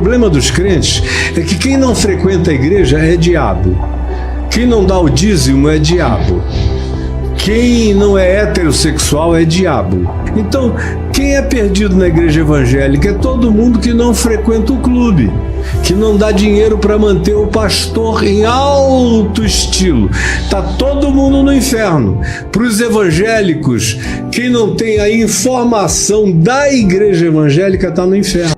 problema dos crentes é que quem não frequenta a igreja é diabo. Quem não dá o dízimo é diabo. Quem não é heterossexual é diabo. Então, quem é perdido na igreja evangélica é todo mundo que não frequenta o clube, que não dá dinheiro para manter o pastor em alto estilo. Tá todo mundo no inferno. Para os evangélicos, quem não tem a informação da igreja evangélica está no inferno.